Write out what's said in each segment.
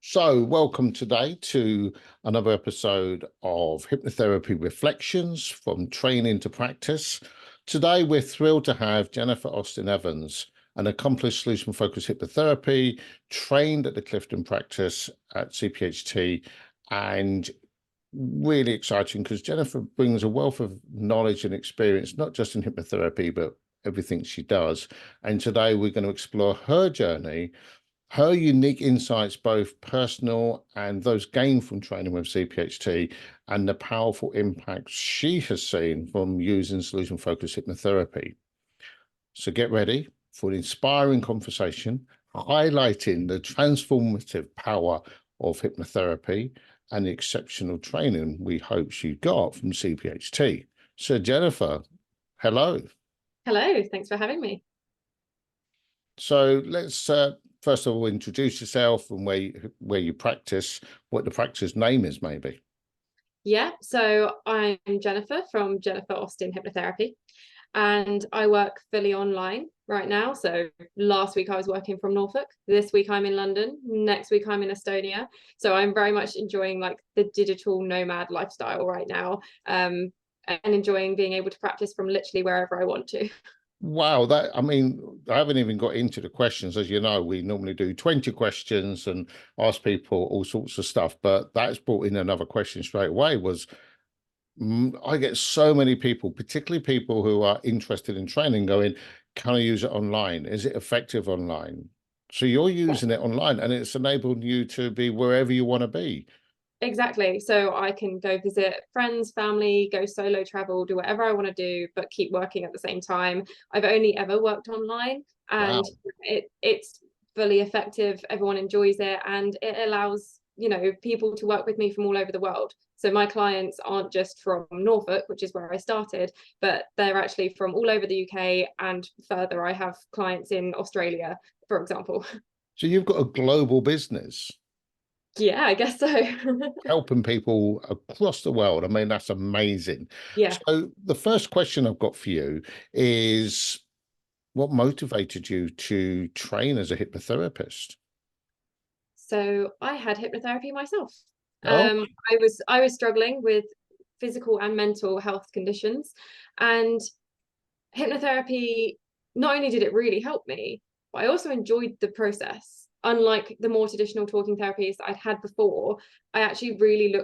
So, welcome today to another episode of Hypnotherapy Reflections from Training to Practice. Today, we're thrilled to have Jennifer Austin Evans, an accomplished solution-focused hypnotherapy, trained at the Clifton Practice at CPHT, and really exciting because Jennifer brings a wealth of knowledge and experience, not just in hypnotherapy, but everything she does. And today, we're going to explore her journey, her unique insights, both personal and those gained from training with CPHT, and the powerful impact she has seen from using solution-focused hypnotherapy. So get ready for an inspiring conversation highlighting the transformative power of hypnotherapy and the exceptional training we hope she got from CPHT. So Jennifer, hello. Hello, thanks for having me. So let's first of all introduce yourself and where you practice, what the practice name is, maybe. Yeah, so I'm Jennifer from Jennifer Austin Hypnotherapy, and I work fully online right now. So last week I was working from Norfolk. This week I'm in London. Next week I'm in Estonia. So I'm very much enjoying like the digital nomad lifestyle right now, and enjoying being able to practice from literally wherever I want to. Wow, I mean, I haven't even got into the questions. As you know, we normally do 20 questions and ask people all sorts of stuff, but that's brought in another question straight away was, I get so many people, particularly people who are interested in training, going, can I use it online? Is it effective online? So you're using it online and it's enabled you to be wherever you want to be. Exactly. So I can go visit friends, family, go solo travel, do whatever I want to do, but keep working at the same time. I've only ever worked online, and Wow. it's fully effective. Everyone enjoys it, and it allows, people to work with me from all over the world. So my clients aren't just from Norfolk, which is where I started, but they're actually from all over the UK and further. I have clients in Australia, for example. So you've got a global business Yeah, I guess so. helping people across the world. I mean, that's amazing. Yeah. So the first question I've got for you is, what motivated you to train as a hypnotherapist? So I had hypnotherapy myself. Oh, I was struggling with physical and mental health conditions, and hypnotherapy, not only did it really help me, but I also enjoyed the process. Unlike the more traditional talking therapies that I'd had before, I actually really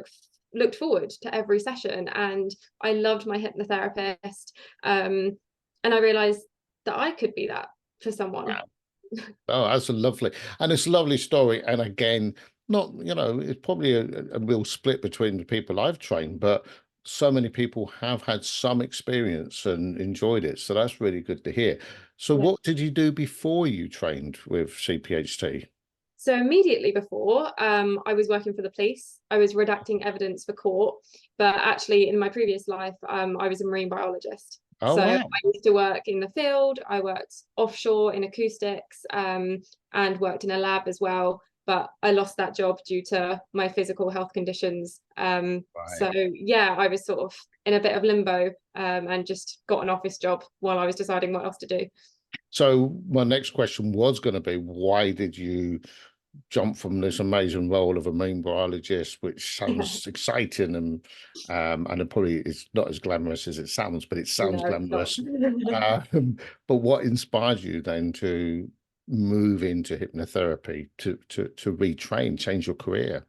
looked forward to every session, and I loved my hypnotherapist. And I realized that I could be that for someone. wow. Oh, that's a lovely, and it's a lovely story. And again, not, it's probably a real split between the people I've trained, but so many people have had some experience and enjoyed it. So that's really good to hear. So Yeah. what did you do before you trained with CPHT? So immediately before, I was working for the police. I was redacting evidence for court, but actually in my previous life, I was a marine biologist. Oh, So I wow. used to work in the field. I worked offshore in acoustics, and worked in a lab as well. But I lost that job due to my physical health conditions. Right. So yeah, I was sort of in a bit of limbo, and just got an office job while I was deciding what else to do. So my next question was going to be, why did you jump from this amazing role of a marine biologist, which sounds exciting and it probably is not as glamorous as it sounds, but it sounds No, it's not. glamorous. But what inspired you then to move into hypnotherapy, to retrain, change your career?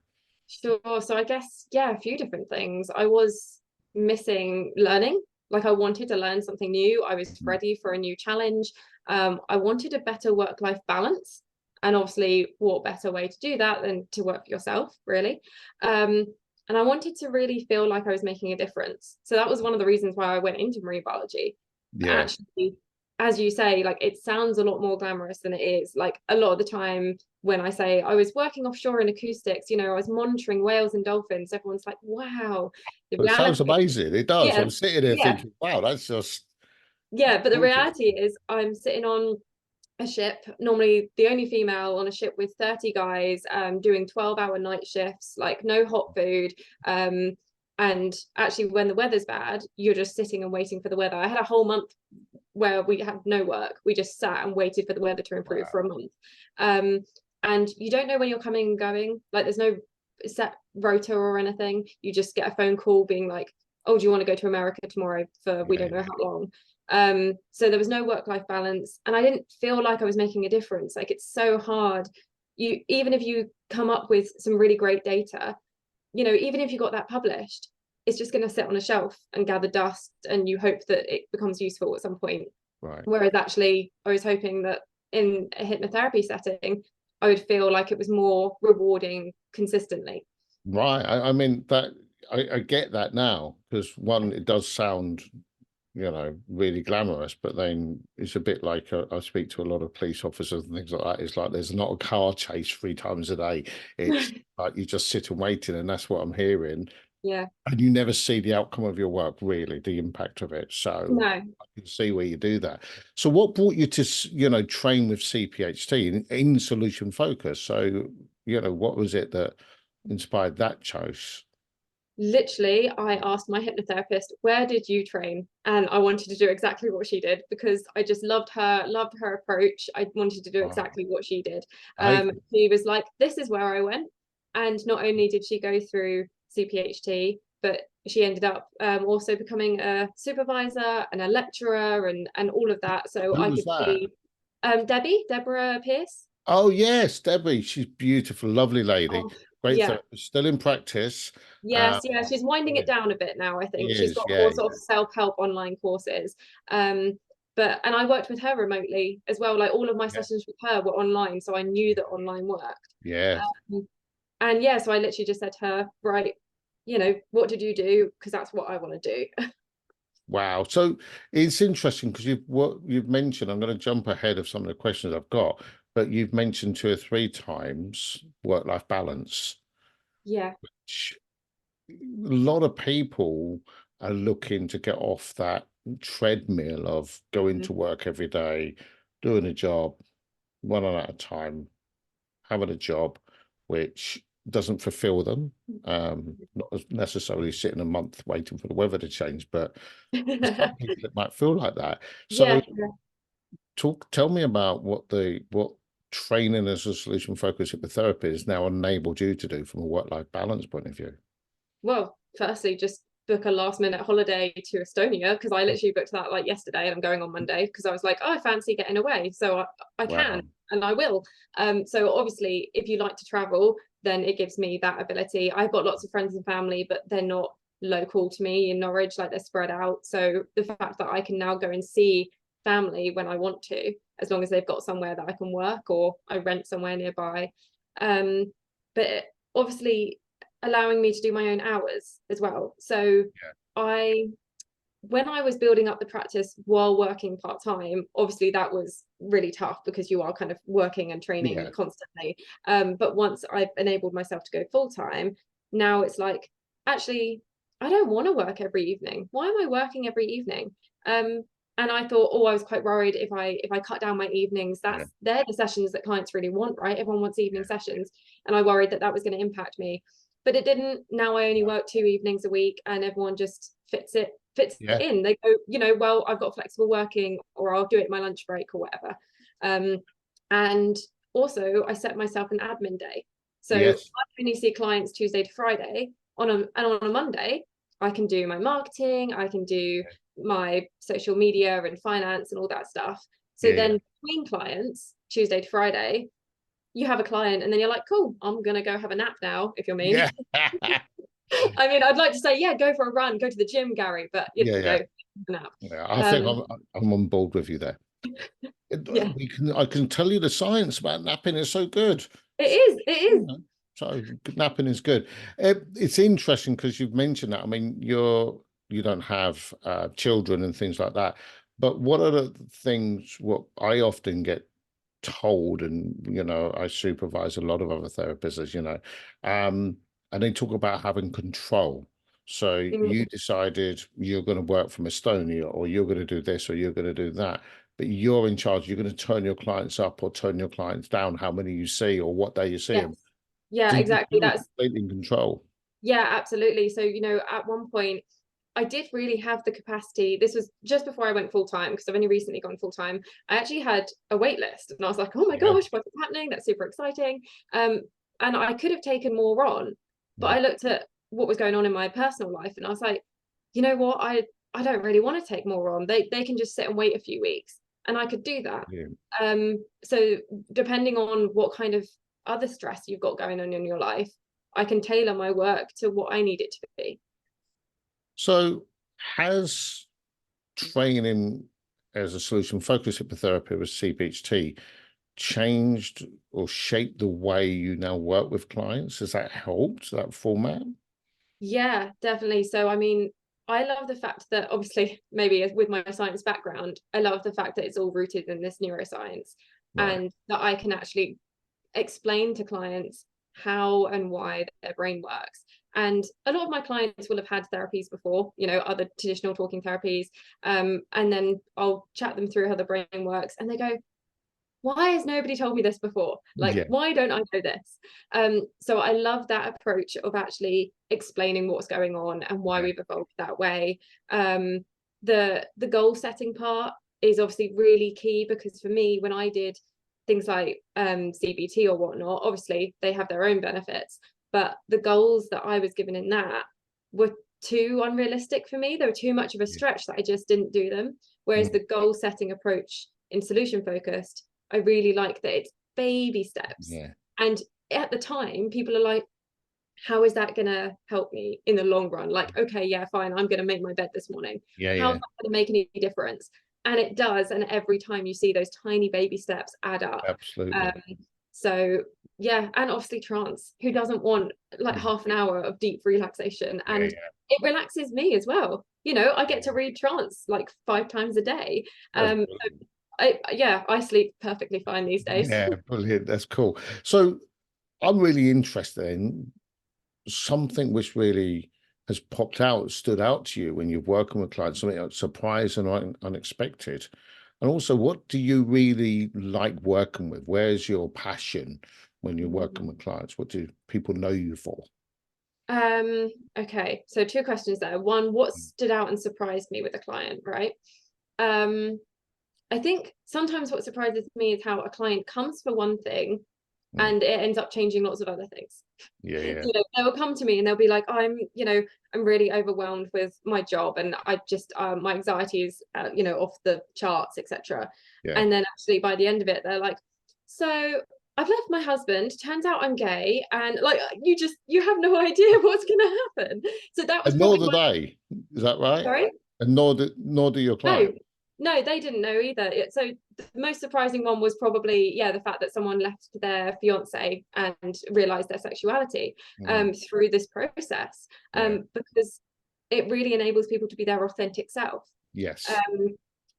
Sure. So I guess, yeah, a few different things. I was missing learning. Like I wanted to learn something new. I was Mhm. ready for a new challenge. I wanted a better work-life balance. And obviously, what better way to do that than to work for yourself, really? Um, and I wanted to really feel like I was making a difference. So that was one of the reasons why I went into marine biology. But Yeah. actually, as you say, like it sounds a lot more glamorous than it is. Like a lot of the time, when I say I was working offshore in acoustics, I was monitoring whales and dolphins, everyone's like, wow. The But it sounds reality, amazing. It does. yeah, I'm sitting there yeah, thinking, wow, that's just yeah. But the gorgeous. reality is I'm sitting on a ship, normally the only female on a ship with 30 guys, doing 12-hour night shifts, like no hot food. And actually when the weather's bad, you're just sitting and waiting for the weather. I had a whole month where we had no work. We just sat and waited for the weather to improve for a Wow. month. Um, and you don't know when you're coming and going. Like there's no set rota or anything. You just get a phone call being like, oh, do you want to go to America tomorrow for we Yeah, don't know yeah. how long? So there was no work-life balance, and I didn't feel like I was making a difference. Like it's so hard. You even if you come up with some really great data, you know, even if you got that published, it's just going to sit on a shelf and gather dust, and you hope that it becomes useful at some point. Right. Whereas actually, I was hoping that in a hypnotherapy setting, I would feel like it was more rewarding consistently. Right. I mean that I get that now, because one, it does sound, you know, really glamorous, but then it's a bit like I speak to a lot of police officers and things like that. It's like there's not a car chase 3 times a day. It's like you just sit and waiting, and that's what I'm hearing. Yeah. And you never see the outcome of your work, really, the impact of it. So No. I can see where you do that. So what brought you to, you know, train with CPHT in solution focus? So, you know, what was it that inspired that choice? Literally, I asked my hypnotherapist, where did you train? And I wanted to do exactly what she did because I just loved her approach. I wanted to do Wow. exactly what she did. I, She was like, this is where I went. And not only did she go through CPHT, but she ended up also becoming a supervisor and a lecturer and all of that. So who I was could that? see Deborah Pierce. Oh, yes, Debbie. She's beautiful, lovely lady, Oh, great yeah. therapist, still in practice. Yes, yeah, she's winding it Yeah, down a bit now, I she think. She's is. got Yeah, more sort of self-help online courses. And I worked with her remotely as well. Like all of my yeah, sessions with her were online, so I knew that online worked. yeah. And yeah, so I literally just said to her, right, you know, what did you do? Because that's what I want to do. Wow. So it's interesting because what you've mentioned, I'm going to jump ahead of some of the questions I've got, but you've mentioned 2 or 3 times work-life balance, Yeah. which a lot of people are looking to get off that treadmill of going Mm. to work every day, doing a job, one at a time, having a job which doesn't fulfill them. Not necessarily sitting a month waiting for the weather to change, but for some people it might feel like that. So Yeah, yeah. tell me about what training as a solution focused hypnotherapy has now enabled you to do from a work-life balance point of view. Well, firstly, just book a last minute holiday to Estonia because I literally booked that like yesterday and I'm going on Monday because I was like, oh, I fancy getting away. So I can Wow. and I will. So obviously, if you like to travel, then it gives me that ability. I've got lots of friends and family, but they're not local to me in Norwich, like they're spread out. So the fact that I can now go and see family when I want to, as long as they've got somewhere that I can work or I rent somewhere nearby. Um, but obviously allowing me to do my own hours as well. So Yeah. I when I was building up the practice while working part-time, obviously that was really tough because you are kind of working and training Yeah. constantly. But once I've enabled myself to go full-time, now it's like, actually, I don't want to work every evening. Why am I working every evening? And I thought, oh, I was quite worried if I cut down my evenings, Yeah. they're the sessions that clients really want, right? Everyone wants evening Yeah. sessions. And I worried that that was going to impact me. But it didn't. Now I only work 2 evenings a week and everyone just fits it Yeah. in. They go, you know, well, I've got flexible working or I'll do it my lunch break or whatever. And also I set myself an admin day. So Yes. I only see clients Tuesday to Friday. On a Monday, I can do my marketing, I can do my social media and finance and all that stuff. So Yeah. Yeah. then between clients, Tuesday to Friday, you have a client and then you're like, cool, I'm gonna go have a nap now, if you're me. Yeah. I mean, I'd like to say, yeah, go for a run, go to the gym, Gary, but you Yeah. know, Yeah. nap. Yeah. I think Um, I'm on board with you there. yeah, I can tell you the science about napping is so good. it So, is, it you is. know, so napping is good. It's interesting because you've mentioned that. I mean, you don't have children and things like that. But what are the things what I often get told, and you know, I supervise a lot of other therapists, as you know, and they talk about having control. So you Mm, decided you're going to work from Estonia, or you're going to do this, or you're going to do that, but you're in charge. You're going to turn your clients up or turn your clients down, how many you see or what day you see yes, them. yeah, So you exactly. feel completely in control. Yeah, absolutely. So, you know, at one point, I did really have the capacity. This was just before I went full time, because I've only recently gone full time. I actually had a wait list, and I was like, oh my Yeah. gosh, what's happening? That's super exciting. And I could have taken more on, but Yeah. I looked at what was going on in my personal life, and I was like, you know what? I don't really want to take more on. They can just sit and wait a few weeks, and I could do that. Yeah. So depending on what kind of other stress you've got going on in your life, I can tailor my work to what I need it to be. So has training as a solution focused hypnotherapy with CPHT changed or shaped the way you now work with clients? Has that helped, that format? Yeah, definitely. So, I mean, I love the fact that, obviously, maybe with my science background, I love the fact that it's all rooted in this neuroscience, Right. and that I can actually explain to clients how and why their brain works. And a lot of my clients will have had therapies before, other traditional talking therapies. And then I'll chat them through how the brain works, and they go, why has nobody told me this before? Like, Yeah. why don't I know this? So I love that approach of actually explaining what's going on and why Yeah. we've evolved that way. The goal setting part is obviously really key, because for me, when I did things like CBT or whatnot, obviously they have their own benefits, but the goals that I was given in that were too unrealistic for me. They were too much of a Yeah. stretch that I just didn't do them. Whereas Mm. the goal setting approach in solution focused, I really like that it's baby steps. Yeah. And at the time, people are like, how is that going to help me in the long run? Like, okay, yeah, fine, I'm going to make my bed this morning. Yeah. How's Yeah. that going to make any difference? And it does. And every time you see those tiny baby steps add up. Absolutely. Um, so yeah, and obviously trance. Who doesn't want like Mm. half an hour of deep relaxation? Yeah. And Yeah. it relaxes me as well. I get to Yeah. read trance like 5 times a day. That's So brilliant. I sleep perfectly fine these days. Yeah, brilliant. That's cool. So I'm really interested in something which really has popped out, stood out to you when you're working with clients, something that's surprised and unexpected. And also, what do you really like working with? Where's your passion when you're working with clients? What do people know you for? Okay, so two questions there. One, what stood out and surprised me with a client, right? Um, I think sometimes what surprises me is how a client comes for one thing Mm. and it ends up changing lots of other things. Yeah, yeah, They will come to me and they'll be like, I'm really overwhelmed with my job, and I just my anxiety is off the charts, etc. yeah. And then actually by the end of it, they're like, so I've left my husband, turns out I'm gay, and like you have no idea what's gonna happen. So that was And nor probably do my they. Is that right? sorry. And nor do your No, client. no, they didn't know either. So the most surprising one was probably, yeah, the fact that someone left their fiance and realized their sexuality Mm. through this process, Yeah. because it really enables people to be their authentic self. Yes. Um,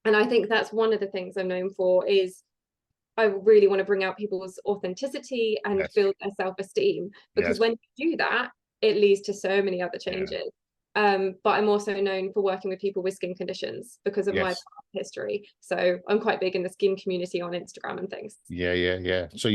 and I think that's one of the things I'm known for, is I really want to bring out people's authenticity and Yes. build their self-esteem, because Yes. when you do that, it leads to so many other Yeah. changes. But I'm also known for working with people with skin conditions because of my Yes. past history. So I'm quite big in the skin community on Instagram and things. Yeah, yeah, yeah. So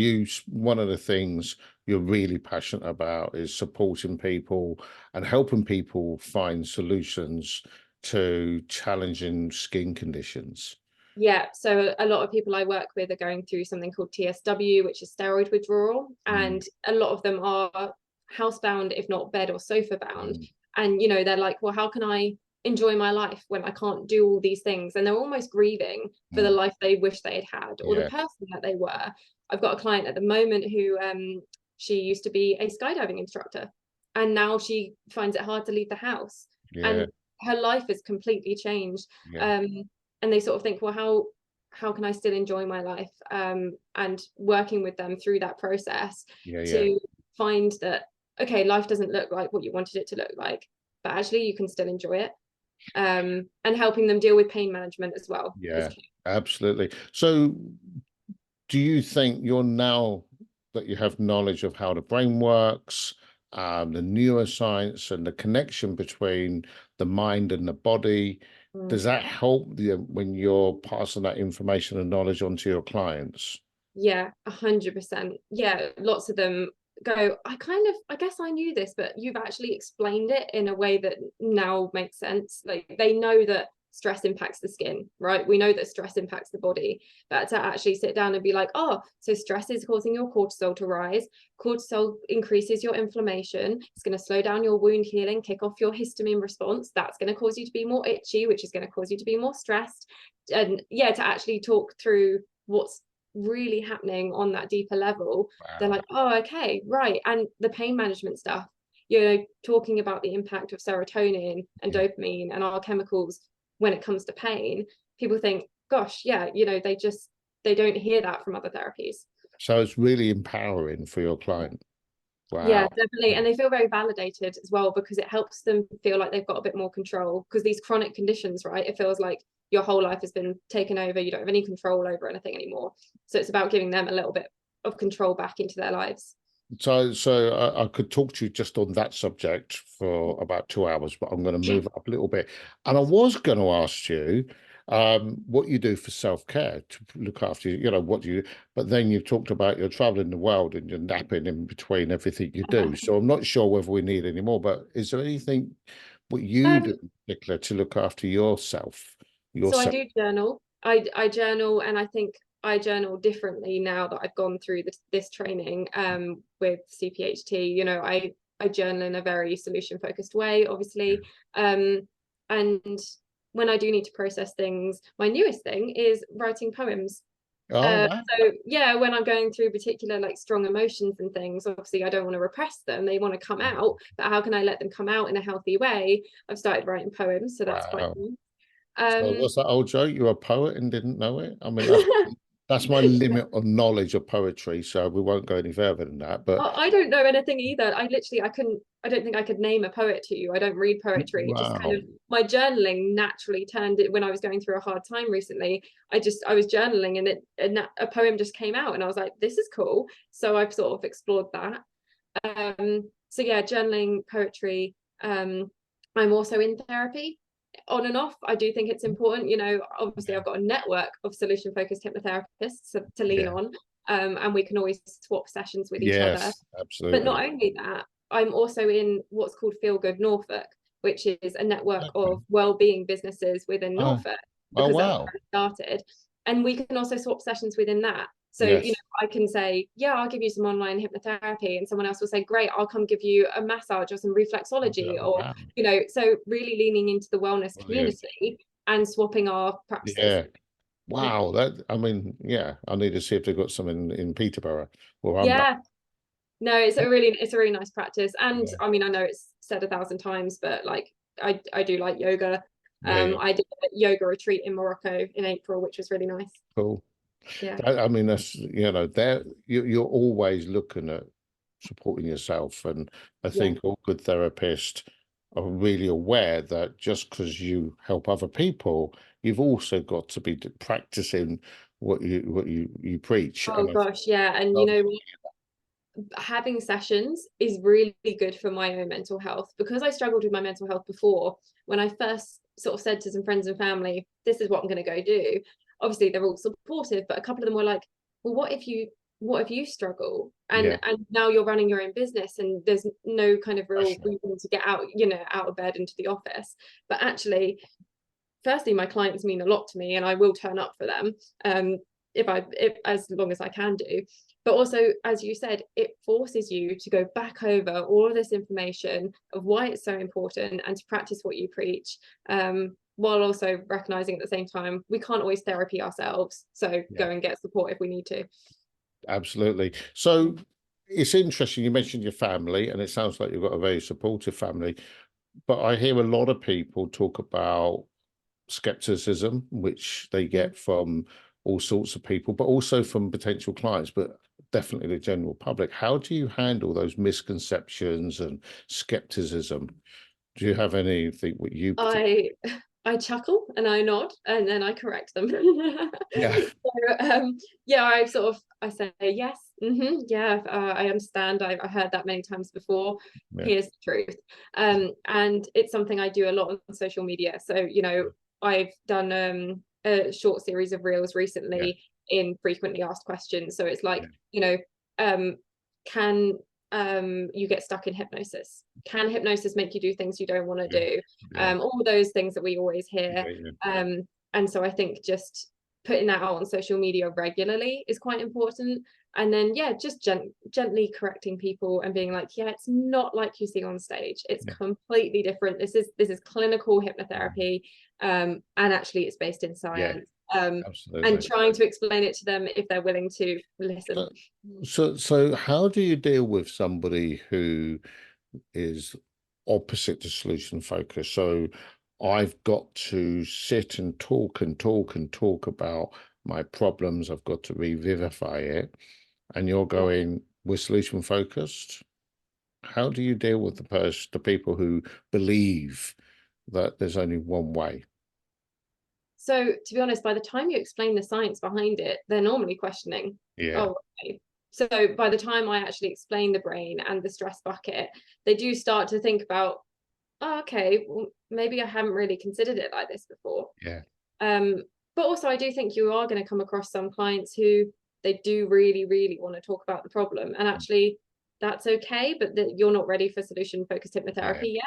one of the things you're really passionate about is supporting people and helping people find solutions to challenging skin conditions. Yeah, so a lot of people I work with are going through something called TSW, which is steroid withdrawal, Mm. and a lot of them are housebound, if not bed or sofa bound. Mm. And they're like, well, how can I enjoy my life when I can't do all these things? And they're almost grieving for the Mm. life they wish they had had, or the Yeah, person that they were. I've got a client at the moment who she used to be a skydiving instructor, and now she finds it hard to leave the house, yeah, and her life has completely changed. yeah, um and they sort of think, well, how can I still enjoy my life? And working with them through that process yeah, yeah, to find that, okay, life doesn't look like what you wanted it to look like, but actually you can still enjoy it. And helping them deal with pain management as well is yeah, key. absolutely. So do you think you're now that you have knowledge of how the brain works, the neuroscience and the connection between the mind and the body, does that help when you're passing that information and knowledge on to your clients? Yeah, 100%. Yeah, lots of them go, I guess I knew this, but you've actually explained it in a way that now makes sense. Like, they know that stress impacts the skin, right? We know that stress impacts the body, but to actually sit down and be like, oh, so stress is causing your cortisol to rise. Cortisol increases your inflammation. It's going to slow down your wound healing, kick off your histamine response. That's going to cause you to be more itchy, which is going to cause you to be more stressed. And yeah, to actually talk through what's really happening on that deeper level. Wow. They're like, oh, okay, right. And the pain management stuff, talking about the impact of serotonin and dopamine and our chemicals when it comes to pain. People think, gosh, yeah, they don't hear that from other therapies. So it's really empowering for your client. Wow. Yeah, definitely. And they feel very validated as well, because it helps them feel like they've got a bit more control, because these chronic conditions, right, it feels like your whole life has been taken over. You don't have any control over anything anymore. So it's about giving them a little bit of control back into their lives. So I could talk to you just on that subject for about 2 hours, but I'm going to move up a little bit. And I was going to ask you what you do for self-care to look after what do you, but then you talked about you're traveling the world and you're napping in between everything you do. So I'm not sure whether we need any more, but is there anything what you do in particular to look after yourself? So I do journal. I journal, and I think I journal differently now that I've gone through this training with CPHT. I journal in a very solution focused way, obviously. And when I do need to process things, my newest thing is writing poems. Oh, wow. So yeah, when I'm going through particular like strong emotions and things, obviously I don't want to repress them. They want to come out, but how can I let them come out in a healthy way? I've started writing poems, so that's quite cool. So what's that old joke? You're a poet and didn't know it? I mean, that's my limit on knowledge of poetry, so we won't go any further than that. But I don't know anything either. I don't think I could name a poet to you. I don't read poetry. wow. Just kind of my journaling naturally turned it when I was going through a hard time recently. I was journaling, and a poem just came out, and I was like, this is cool. So I've sort of explored that. So yeah, journaling, poetry. I'm also in therapy on and off. I do think it's important. Obviously I've got a network of solution focused hypnotherapists to lean on. And we can always swap sessions with each other. Absolutely. But not only that, I'm also in what's called Feel Good Norfolk, which is a network of well-being businesses within Norfolk, because that's where I started. And we can also swap sessions within that. So, I can say, yeah, I'll give you some online hypnotherapy, and someone else will say, great, I'll come give you a massage or some reflexology, so really leaning into the wellness community and swapping our practices. Yeah. Wow. I need to see if they've got something in Peterborough. No, it's a really nice practice. And I mean, I know it's said 1,000 times, but like I do like yoga. I did a yoga retreat in Morocco in April, which was really nice. Cool. Yeah. That's there you're always looking at supporting yourself, and I think all good therapists are really aware that just because you help other people, you've also got to be practicing what you preach. Oh gosh, yeah. And having sessions is really good for my own mental health, because I struggled with my mental health before. When I first sort of said to some friends and family, this is what I'm going to go do, obviously they're all supportive, but a couple of them were like, well, what if you struggle and now you're running your own business and there's no kind of real reason to get out of bed into the office? But actually, firstly, my clients mean a lot to me, and I will turn up for them if as long as I can do. But also, as you said, it forces you to go back over all of this information of why it's so important and to practice what you preach, while also recognizing at the same time we can't always therapy ourselves, so go and get support if we need to. Absolutely. So it's interesting you mentioned your family, and it sounds like you've got a very supportive family, but I hear a lot of people talk about skepticism, which they get from all sorts of people, but also from potential clients, but definitely the general public. How do you handle those misconceptions and skepticism? Do you have anything what you I chuckle and I nod and then I correct them. I say yes, I understand, I heard that many times before. Here's the truth. And it's something I do a lot on social media. So I've done a short series of reels recently in frequently asked questions. So it's like, can you get stuck in hypnosis? Can hypnosis make you do things you don't want to do? Yeah. All those things that we always hear. Yeah. And so I think just putting that out on social media regularly is quite important. And then, yeah, just gently correcting people and being like, yeah, it's not like you see on stage. It's completely different. This is clinical hypnotherapy, and actually it's based in science. Absolutely. And trying to explain it to them if they're willing to listen. So how do you deal with somebody who is opposite to solution focus? So I've got to sit and talk and talk and talk about my problems. I've got to revivify it. And you're going, we're solution focused. How do you deal with the people who believe that there's only one way? So to be honest, by the time you explain the science behind it, they're normally questioning. Yeah. Oh, okay. So by the time I actually explain the brain and the stress bucket, they do start to think about, oh, okay, well, maybe I haven't really considered it like this before. Yeah. But also I do think you are going to come across some clients who they do really, really want to talk about the problem. And actually that's okay, but that you're not ready for solution focused hypnotherapy yet.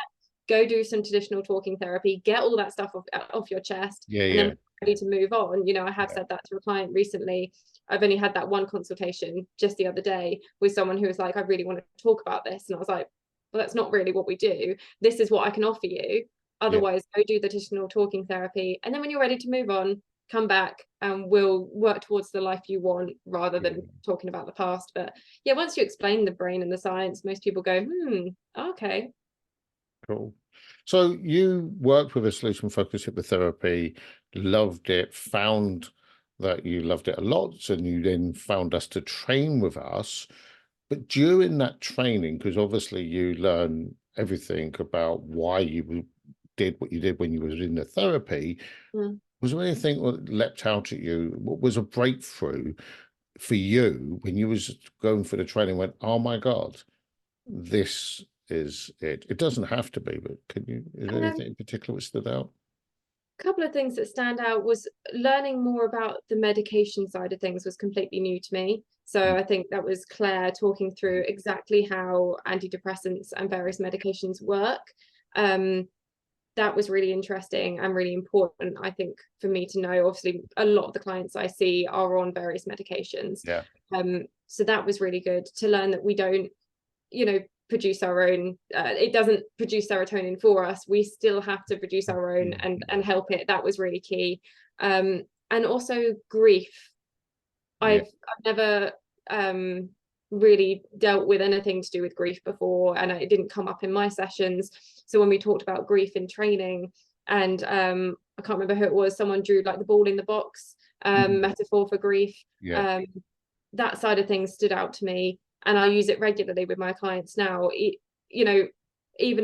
Go do some traditional talking therapy, get all that stuff off your chest, and then ready to move on. You know, I have said that to a client recently. I've only had that one consultation just the other day with someone who was like, I really want to talk about this. And I was like, well, that's not really what we do. This is what I can offer you. Otherwise, go do the traditional talking therapy. And then when you're ready to move on, come back and we'll work towards the life you want rather than talking about the past. But yeah, once you explain the brain and the science, most people go, okay. Cool. So you worked with a solution focused hypnotherapy, loved it, found that you loved it a lot, and you then found us to train with us. But during that training, because obviously you learn everything about why you did what you did when you was in the therapy, was there anything that leapt out at you? What was a breakthrough for you when you was going for the training, went, oh my God, this is it? It doesn't have to be, but is there anything in particular that stood out? A couple of things that stand out was learning more about the medication side of things was completely new to me. So I think that was Claire talking through exactly how antidepressants and various medications work. That was really interesting and really important, I think, for me to know. Obviously, a lot of the clients I see are on various medications. So that was really good to learn that we don't, produce our own. It doesn't produce serotonin for us. We still have to produce our own and help it. That was really key. And also grief. I've never really dealt with anything to do with grief before, and it didn't come up in my sessions. So when we talked about grief in training, and I can't remember who it was, someone drew like the ball in the box metaphor for grief. That side of things stood out to me, and I use it regularly with my clients now. Even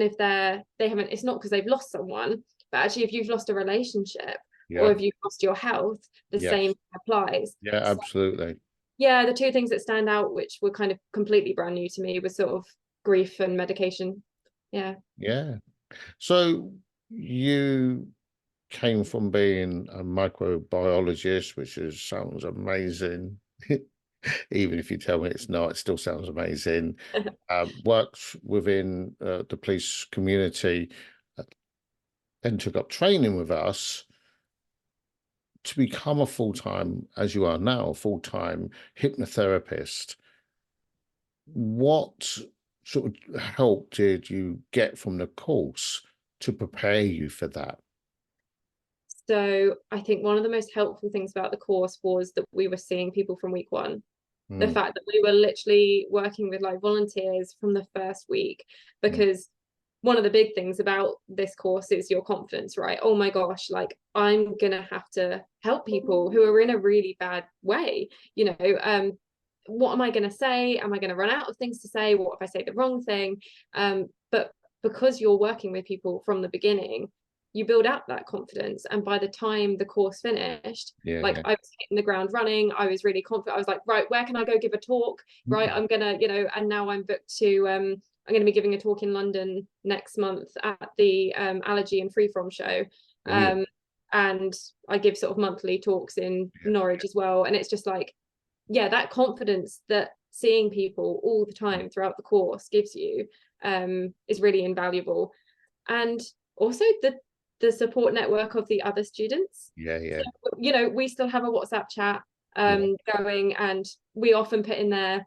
if they haven't, it's not because they've lost someone, but actually if you've lost a relationship or if you've lost your health, the same applies. Absolutely. The two things that stand out, which were kind of completely brand new to me, was sort of grief and medication. So you came from being a microbiologist, which sounds amazing. Even if you tell me it's not, it still sounds amazing. Worked within the police community, then took up training with us to become a full-time, as you are now, full-time hypnotherapist. What sort of help did you get from the course to prepare you for that? So I think one of the most helpful things about the course was that we were seeing people from week one. The fact that we were literally working with like volunteers from the first week, because one of the big things about this course is your confidence, right? Oh my gosh, like I'm gonna have to help people who are in a really bad way. What am I gonna say? Am I gonna run out of things to say? What if I say the wrong thing? But because you're working with people from the beginning, you build up that confidence, and by the time the course finished, I was hitting the ground running. I was really confident. I was like, right, where can I go give a talk? Right, I'm gonna, and now I'm booked to I'm going to be giving a talk in London next month at the Allergy and Free From show. And I give sort of monthly talks in Norwich as well. And it's just like, that confidence that seeing people all the time throughout the course gives you is really invaluable. And also the support network of the other students. Yeah, yeah. So, you know, we still have a WhatsApp chat going, and we often put in there,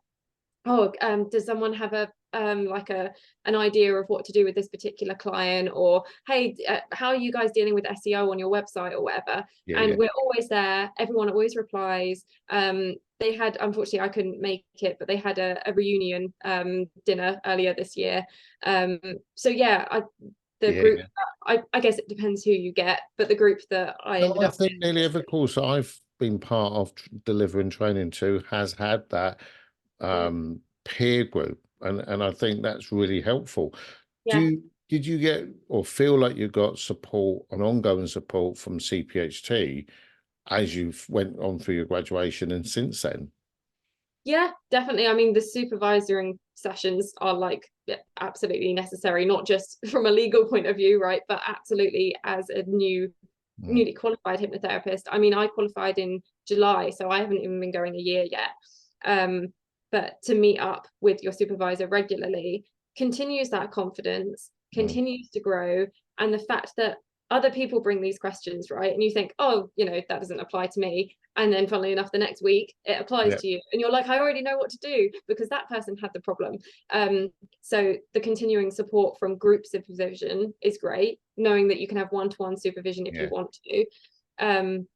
oh, does someone have a like an idea of what to do with this particular client, or hey, how are you guys dealing with SEO on your website or whatever? Yeah, and yeah. we're always there. Everyone always replies. They had, unfortunately I couldn't make it, but they had a reunion dinner earlier this year. So yeah, the Yeah, group, yeah. I guess it depends who you get, but the group that I No, ended I up think with nearly was every course I've been part of delivering training to has had that peer group, and I think that's really helpful. yeah. Did you get or feel like you got support and ongoing support from CPHT as you went on through your graduation and since then? Yeah, definitely. I mean, the supervising sessions are like absolutely necessary, not just from a legal point of view, right? But absolutely as a Mm. newly qualified hypnotherapist. I mean, I qualified in July, so I haven't even been going a year yet. But to meet up with your supervisor regularly continues that confidence, Mm. continues to grow, and the fact that other people bring these questions, right? And you think, oh, you know, that doesn't apply to me. And then funnily enough, the next week it applies Yeah, to you. And you're like, I already know what to do because that person had the problem. So the continuing support from group supervision is great, knowing that you can have one-to-one supervision if you yeah, want to.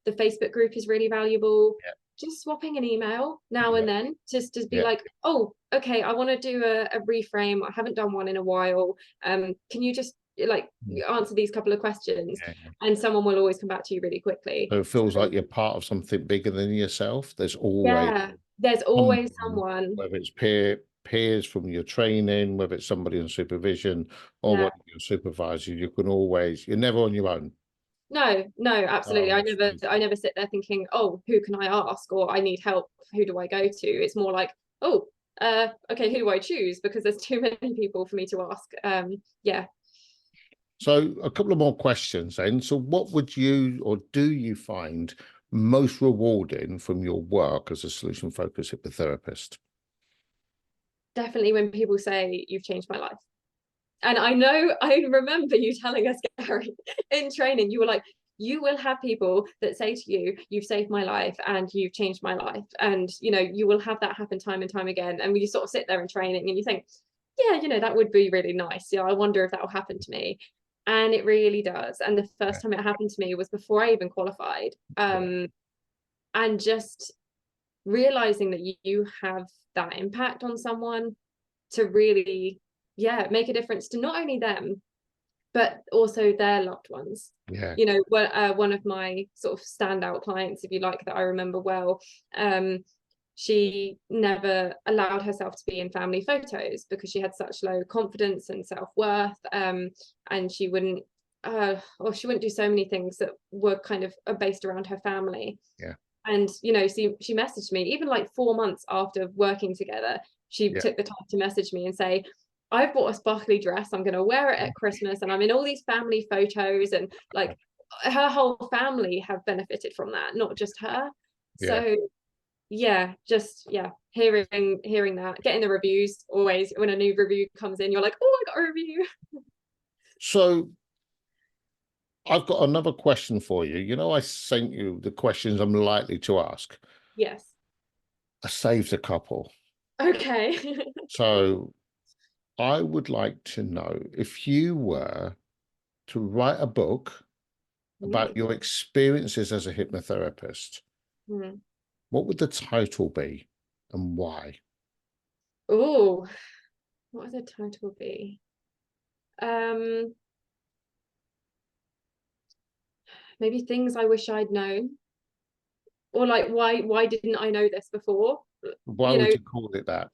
The Facebook group is really valuable. yeah, Just swapping an email now yeah, and then, just to be yeah. like, oh, okay, I want to do a reframe. I haven't done one in a while. Can you just like Mm. answer these couple of questions? Yeah, yeah. And someone will always come back to you really quickly. So it feels So like you're part of something bigger than yourself. There's always yeah, there's always someone, someone. whether it's peers from your training, whether it's somebody on supervision or Yeah. one of your supervisors, you can always, you're never on your own. No, absolutely. Oh, that's really I never sit there thinking, oh, who can I ask, or I need help, who do I go to? It's more like, oh, okay, who do I choose? Because there's too many people for me to ask. Yeah. So a couple of more questions then. So what would you or do you find most rewarding from your work as a solution-focused hypnotherapist? Definitely when people say you've changed my life. And I remember you telling us, Gary, in training, you were like, you will have people that say to you, you've saved my life and you've changed my life. And, you know, you will have that happen time and time again. And you sort of sit there in training and you think, yeah, you know, that would be really nice. You know, I wonder if that will happen to me. And it really does. And the Yeah, first time it happened to me was before I even qualified. yeah, And just realizing that you have that impact on someone to really, yeah, make a difference to not only them, but also their loved ones. yeah, You know, one of my sort of standout clients, if you like, that I remember well, she never allowed herself to be in family photos because she had such low confidence and self-worth, and she wouldn't or she wouldn't do so many things that were kind of based around her family. yeah, And you know, she messaged me even like 4 months after working together. She yeah. took the time to message me and say, I've bought a sparkly dress, I'm going to wear it at Christmas, and I'm in all these family photos, and like her whole family have benefited from that, not just her. Yeah. So yeah, just yeah, hearing that, getting the reviews. Always when a new review comes in, you're like, oh, I got a review. So I've got another question for you. You know, I sent you the questions I'm likely to ask. Yes. I saved a couple. Okay. So I would like to know if you were to write a book about your experiences as a hypnotherapist, Mm. what would the title be and why? Oh, what would the title be? Maybe things I wish I'd known, or like why didn't I know this before? Why You would know, you call it that?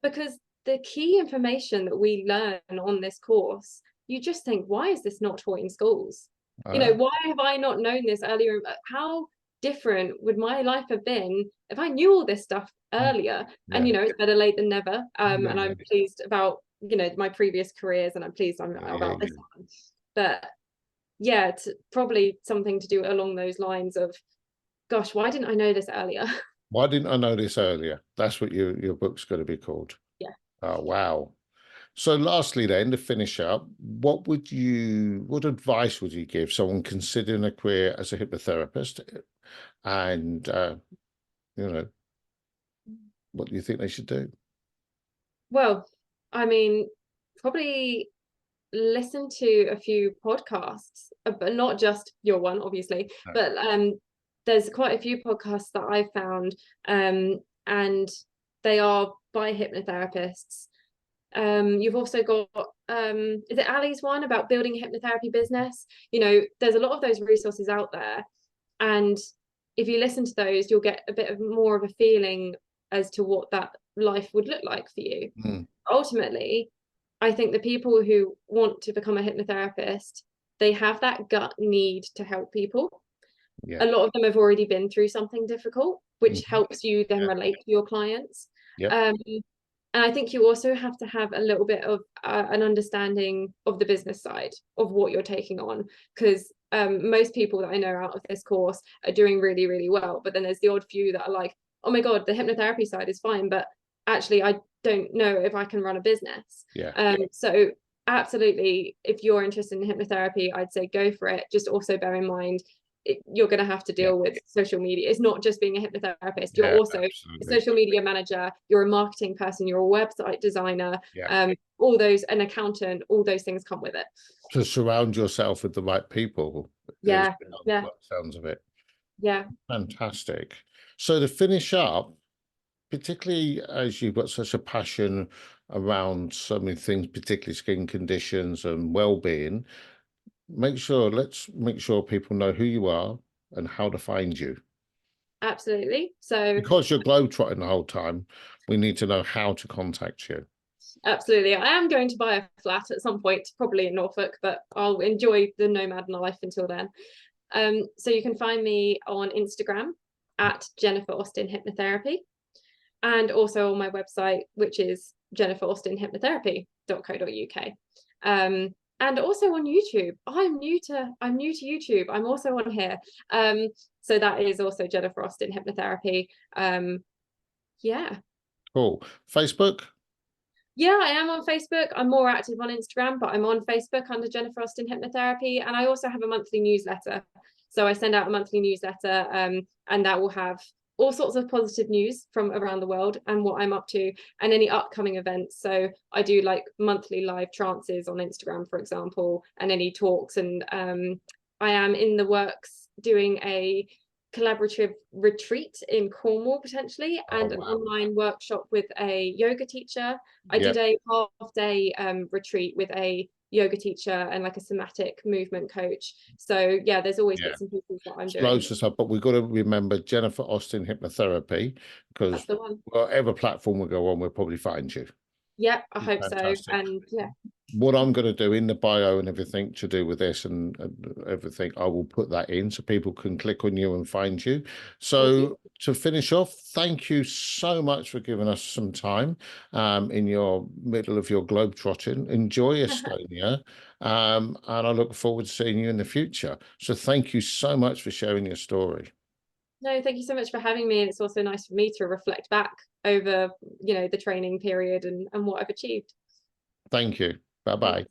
because the key information that we learn on this course, you just think, why is this not taught in schools? You know, Uh, why have I not known this earlier? How different would my life have been if I knew all this stuff earlier? And yeah, you know, it's better late than never. yeah, And yeah, I'm pleased about, you know, my previous careers, and I'm pleased yeah, about this yeah. one. But yeah, it's probably something to do along those lines of, gosh, why didn't I know this earlier? Why didn't I know this earlier? That's what your book's going to be called. Yeah. Oh, wow. So lastly then, to finish up, what advice would you give someone considering a career as a hypnotherapist? And, you know, what do you think they should do? Well, I mean, probably listen to a few podcasts, but not just your one, obviously, No. but there's quite a few podcasts that I've found, and they are by hypnotherapists. You've also got is it Ali's one about building a hypnotherapy business? You know, there's a lot of those resources out there, and if you listen to those, you'll get a bit of more of a feeling as to what that life would look like for you. Mm, Ultimately, I think the people who want to become a hypnotherapist, they have that gut need to help people. yeah. A lot of them have already been through something difficult, which Mhm. helps you then Yeah. relate to your clients. Yep. Um, and I think you also have to have a little bit of an understanding of the business side of what you're taking on, because most people that I know out of this course are doing really, really well. But then there's the odd few that are like, oh my God, the hypnotherapy side is fine, but actually I don't know if I can run a business. Yeah. So absolutely, if you're interested in hypnotherapy, I'd say go for it. Just also bear in mind, you're going to have to Yeah. deal with social media. It's not just being a hypnotherapist. You're Yeah, also a absolutely. social media manager, you're a marketing person, you're a website designer, Yeah. all those, an accountant, all those things come with it. To surround yourself with the right people is Yeah, yeah, what sounds of it. yeah. Fantastic. So to finish up, particularly as you've got such a passion around so many things, particularly skin conditions and well-being, let's make sure people know who you are and how to find you. Absolutely. So Because you're globetrotting the whole time, we need to know how to contact you. absolutely, I am going to buy a flat at some point, probably in Norfolk, but I'll enjoy the nomad life until then. So you can find me on Instagram at Jennifer Austin Hypnotherapy, and also on my website, which is jenniferaustinhypnotherapy.co.uk. And also on YouTube. I'm new to YouTube. I'm also on here. So that is also Jennifer Austin Hypnotherapy. Yeah. Cool. Facebook? Yeah, I am on Facebook. I'm more active on Instagram, but I'm on Facebook under Jennifer Austin Hypnotherapy. And I also have a monthly newsletter. So I send out a monthly newsletter, and that will have all sorts of positive news from around the world and what I'm up to and any upcoming events. So I do like monthly live trances on Instagram, for example, and any talks. And I am in the works doing a collaborative retreat in Cornwall potentially, and Oh, an wow. online workshop with a yoga teacher. I Yeah. did a half-day retreat with a yoga teacher and like a somatic movement coach. So yeah, there's always Yeah. bits and pieces that I'm doing. Loads of stuff, but we've got to remember Jennifer Austin Hypnotherapy, because That's the one. whatever platform we go on, we'll probably find you. Yeah, I hope so. Fantastic. And yeah, What I'm going to do in the bio and everything to do with this and everything, I will put that in so people can click on you and find you. thank you. So to finish off, thank you so much for giving us some time in your middle of your globe trotting. Enjoy Estonia, and I look forward to seeing you in the future. So thank you so much for sharing your story. No, thank you so much for having me. And it's also nice for me to reflect back over, the training period and what I've achieved. Thank you. Thanks. Bye-bye.